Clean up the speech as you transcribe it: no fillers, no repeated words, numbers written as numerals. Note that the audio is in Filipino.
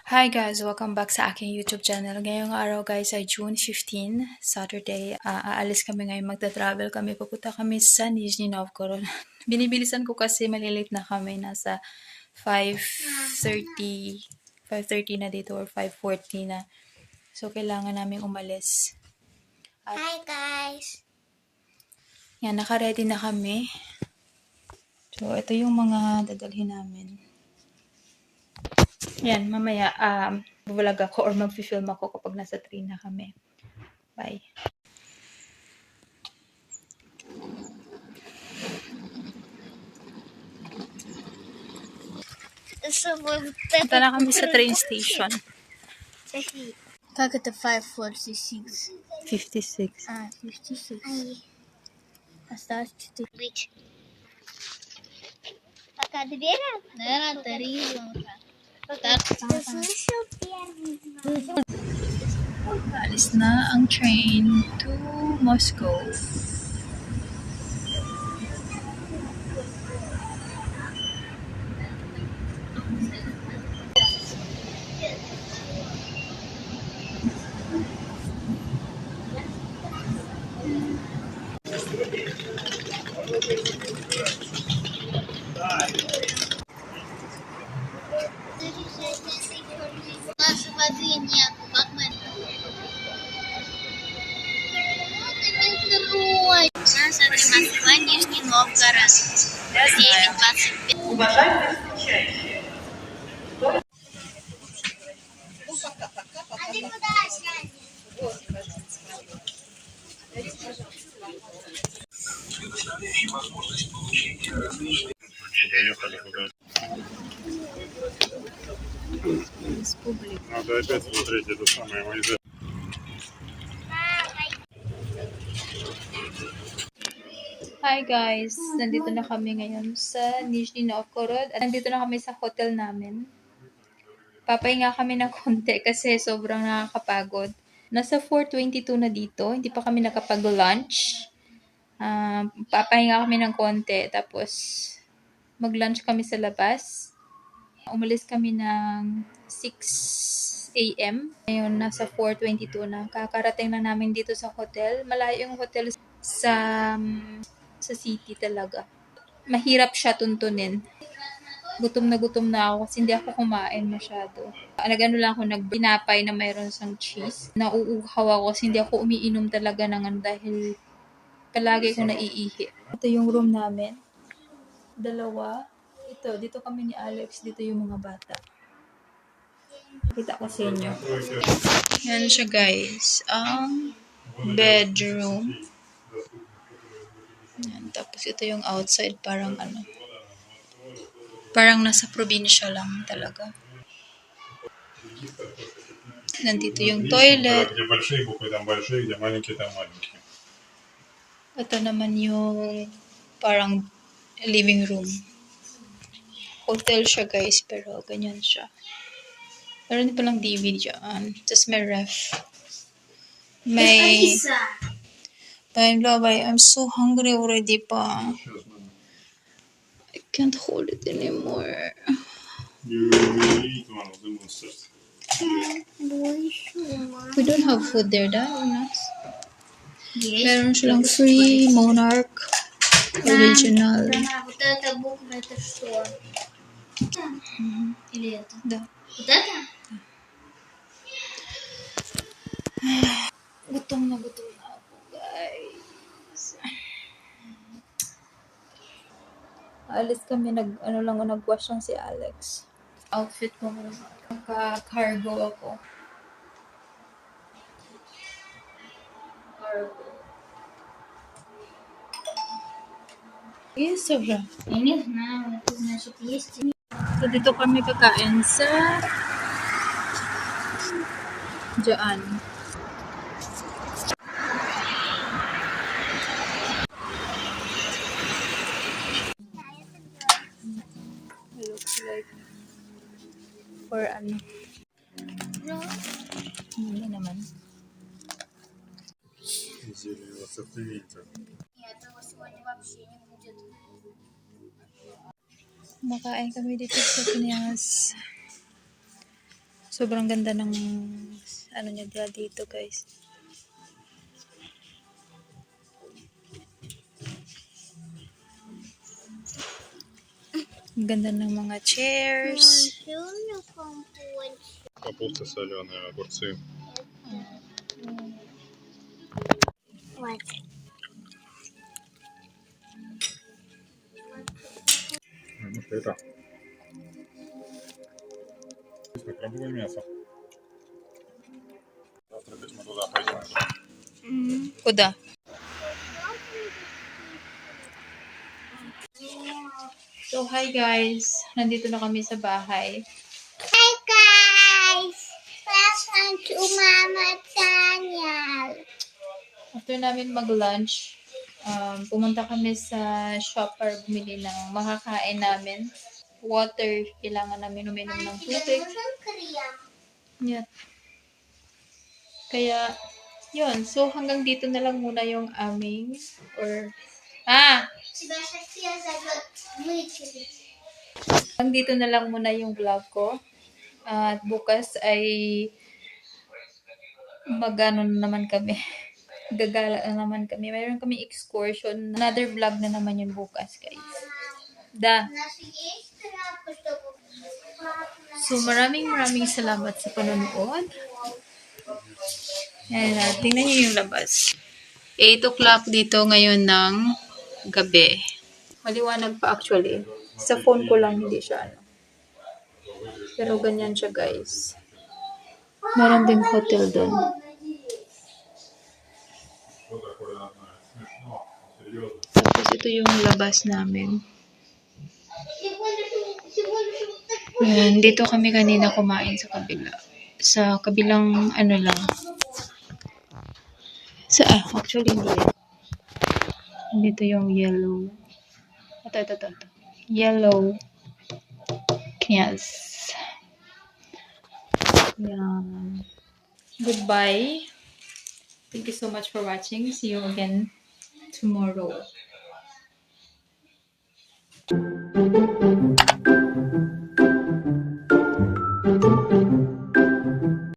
Hi guys! Welcome back sa aking YouTube channel. Ngayong araw guys ay June 15, Saturday. Aalis kami ngayon, magta-travel kami. Pupunta kami sa Nizhny Novgorod. Binibilisan ko kasi malilate na kami. Nasa 5:30, 5:30 na dito or 5:40 na. So kailangan namin umalis. Hi guys! Yan, naka-ready na kami. So ito yung mga dadalhin namin. Yan, mamaya vlog ako or mag-film ako kapag nasa train na kami. Bye! Punta na kami sa train station. Как это 546? 56. 56. Осталось 4. Быть. Пока дверь? Наверное, 3 звонка. Alis na ang train to Moscow. Нашей воды нет. Как мы? Станция Москва, Нижний Новгород. 9:25. Уважаемые встречающие, А ты куда, Сяня? надо опять смотреть это самое Моисей. Hi guys! Nandito na kami ngayon sa Nizhny Novgorod. At nandito na kami sa hotel namin. Papahinga kami ng konti kasi sobrang nakakapagod. Nasa 4:22 na dito. Hindi pa kami nakapag-lunch. Papahinga kami ng konti. Tapos mag-lunch kami sa labas. Umalis kami ng 6 a.m. Ngayon, nasa 4:22 na. Kakarating na namin dito sa hotel. Malayo yung hotel sa city talaga. Mahirap siya tuntunin. Gutom na ako kasi hindi ako kumain masyado. Nag-ano lang ako, nagbinapay na mayroon sang cheese. Nauuhaw ako kasi hindi ako umiinom talaga ng dahil palagi ko naiihi. Ito yung room namin. Dalawa. Ito, dito kami ni Alex. Dito yung mga bata. Kita ko sa inyo. Yan siya guys. Ang bedroom. Yan. Tapos ito yung outside. Parang parang nasa probinsya lang talaga. Nandito yung toilet. Где большие буквы, там большие, где маленькие, там маленькие. Ito naman yung parang living room. Hotel siya guys, pero ganyan siya. Meron din palang DVD dyan. Tapos may ref. May... Bye, I'm so hungry already pa. I can't hold it anymore. You eat one of the monsters. We don't have food there, Unas. Есть. Meron silang free Monarch original. Вот эта буква, это что? Или это? Да. Вот это? Gutom na ako, guys. Alis kami, nag-wash lang si Alex. Outfit ko mo naman. Naka-cargo ako. Cargo. Yes, sobra. Я не знаю, это значит есть. So, dito kami kakain sa Diyan. It looks like for Hindi naman. Зелень ассортимента. Нет, его сегодня вообще не будет. Makain kami dito sa Pinas. Sobrang ganda ng ano niya dito, guys. Ang ganda ng mga chairs. Капуста соленая, огурцы. Вот. Ну что это? Крабовое мясо. Завтра опять мы туда пойдем. Kuda. So, hi guys. Nandito na kami sa bahay. Hi guys! Welcome to Mama Channel. After namin mag-lunch, pumunta kami sa shop para bumili ng makakain namin. Water. Kailangan namin uminom ng tubig. Yeah. Kaya, yun. So, hanggang dito na lang muna yung aming, Тебя сейчас все зовет вычерить. hanggang dito na lang muna yung vlog ko. At bukas ay magano na naman kami. Gagala na naman kami. Mayroon kami excursion. Another vlog na naman yun bukas, guys. У нас есть тряпка, чтобы... So, maraming salamat sa panonood. Ayan na, tingnan niyo yung labas. 8 o'clock dito ngayon ng gabi. Maliwanag pa actually. Sa phone ko lang hindi siya ano. Pero ganyan siya, guys. Meron ding hotel doon. Tapos ito yung labas namin. Ayan, dito kami kanina kumain sa kabila. Sa kabilang ano lang. Actually hindi. Dito yung yellow. Ito. Yellow. Yes. Yan. Goodbye. Thank you so much for watching. See you again tomorrow.